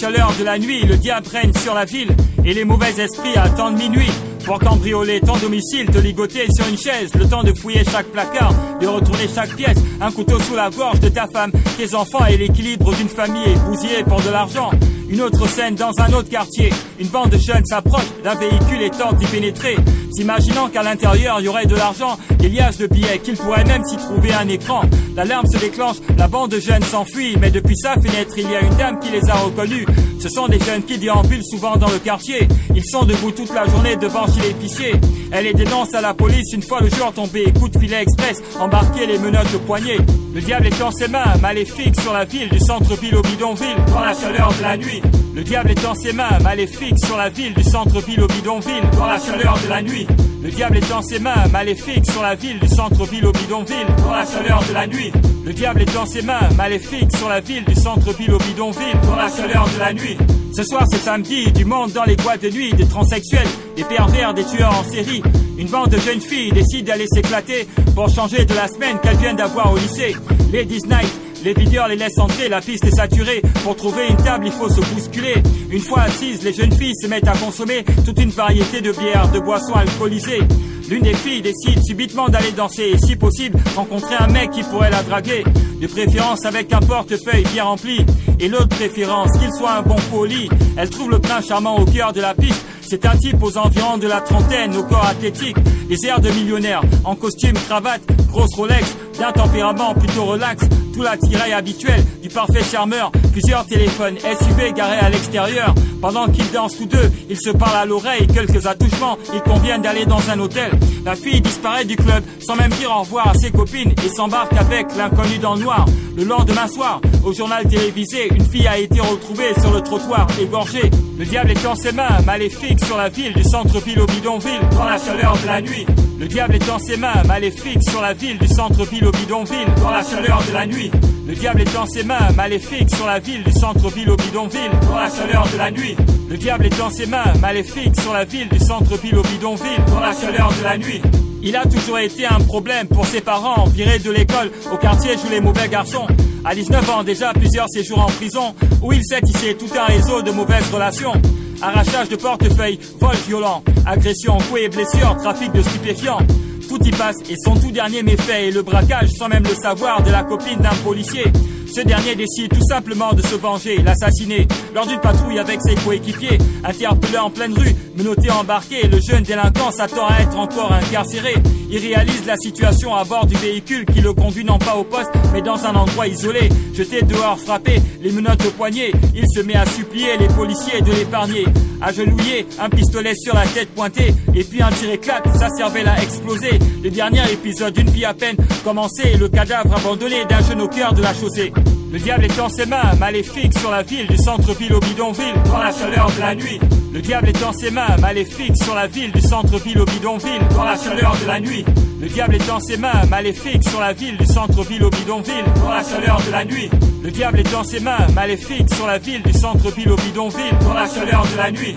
chaleur de la nuit, le diable règne sur la ville et les mauvais esprits attendent minuit pour cambrioler ton domicile, te ligoter sur une chaise, le temps de fouiller chaque placard, de retourner chaque pièce, un couteau sous la gorge de ta femme, tes enfants et l'équilibre d'une famille bousillée pour de l'argent. Une autre scène dans un autre quartier, une bande de jeunes s'approche d'un véhicule et tente d'y pénétrer, s'imaginant qu'à l'intérieur il y aurait de l'argent, des liasses de billets, qu'il pourrait même s'y trouver un écran. L'alarme se déclenche, la bande de jeunes s'enfuit, mais depuis sa fenêtre il y a une dame qui les a reconnus. Ce sont des jeunes qui déambulent souvent dans le quartier, ils sont debout toute la journée devant chez l'épicier. Elle les dénonce à la police une fois le jour tombé, coup de filet express, embarqué les menottes au poignet. Le diable est en ses mains, maléfique sur la ville, du centre-ville au bidonville, dans la chaleur de la nuit. Le diable est en ses mains, maléfique sur la ville, du centre-ville au bidonville, dans la chaleur de la nuit. Le diable est en ses mains, maléfique sur la ville, du centre-ville au bidonville, dans la chaleur de la nuit. Le diable est en ses mains, maléfique sur la ville, du centre-ville au bidonville, dans la chaleur de la nuit. Ce soir c'est samedi, du monde dans les boîtes de nuit, des transsexuels, des pervers, des tueurs en série. Une bande de jeunes filles décide d'aller s'éclater pour changer de la semaine qu'elles viennent d'avoir au lycée. Ladies Night, les videurs les laissent entrer, la piste est saturée. Pour trouver une table, il faut se bousculer. Une fois assises, les jeunes filles se mettent à consommer toute une variété de bières, de boissons alcoolisées. L'une des filles décide subitement d'aller danser et si possible rencontrer un mec qui pourrait la draguer, de préférence avec un portefeuille bien rempli, et l'autre préférence qu'il soit un bon coup au lit. Elle trouve le prince charmant au cœur de la piste. C'est un type aux environs de la trentaine, au corps athlétique, des airs de millionnaire, en costume, cravate, grosse Rolex, d'un tempérament plutôt relax, tout l'attirail habituel du parfait charmeur, plusieurs téléphones SUV garés à l'extérieur. Pendant qu'ils dansent tous deux, ils se parlent à l'oreille, quelques attouchements, ils conviennent d'aller dans un hôtel. La fille disparaît du club sans même dire au revoir à ses copines et s'embarque avec l'inconnu dans le noir. Le lendemain soir, au journal télévisé, une fille a été retrouvée sur le trottoir, égorgée. Le diable est en ses mains, maléfique sur la ville, du centre-ville au bidonville, dans la chaleur de la nuit. Le diable est en ses mains, maléfique sur la ville, du centre-ville au bidonville, dans la chaleur de la nuit. Le diable est en ses mains, maléfique sur la ville, du centre-ville au bidonville, dans la chaleur de la nuit. Le diable est en ses mains, maléfique sur la ville, du centre-ville au bidonville, dans la chaleur de la nuit. Il a toujours été un problème pour ses parents, virés de l'école, au quartier jouent les mauvais garçons. À 19 ans déjà, plusieurs séjours en prison, où il s'est tissé tout un réseau de mauvaises relations. Arrachage de portefeuille, vol violent, agression, coups et blessures, trafic de stupéfiants. Tout y passe et son tout dernier méfait est le braquage sans même le savoir de la copine d'un policier. Ce dernier décide tout simplement de se venger, l'assassiner lors d'une patrouille avec ses coéquipiers. Interpellé en pleine rue, menotté embarqué, le jeune délinquant s'attend à être encore incarcéré. Il réalise la situation à bord du véhicule qui le conduit non pas au poste mais dans un endroit isolé. Jeté dehors, frappé, les menottes au poignet, il se met à supplier les policiers de l'épargner. Agenouillé, un pistolet sur la tête pointé, et puis un tir éclate, sa cervelle a explosé. Le dernier épisode d'une vie à peine commencé, le cadavre abandonné d'un jeune au cœur de la chaussée. Le diable est en ses mains, maléfique sur la ville, du centre-ville au bidonville, dans la chaleur de la nuit. Le diable est en ses mains, maléfique sur la ville, du centre-ville au bidonville, dans la chaleur de la nuit. Le diable est en ses mains, maléfique sur la ville, du centre-ville au bidonville, dans la chaleur de la nuit. Le diable est en ses mains, maléfique sur la ville, du centre-ville au bidonville, dans la chaleur de la nuit.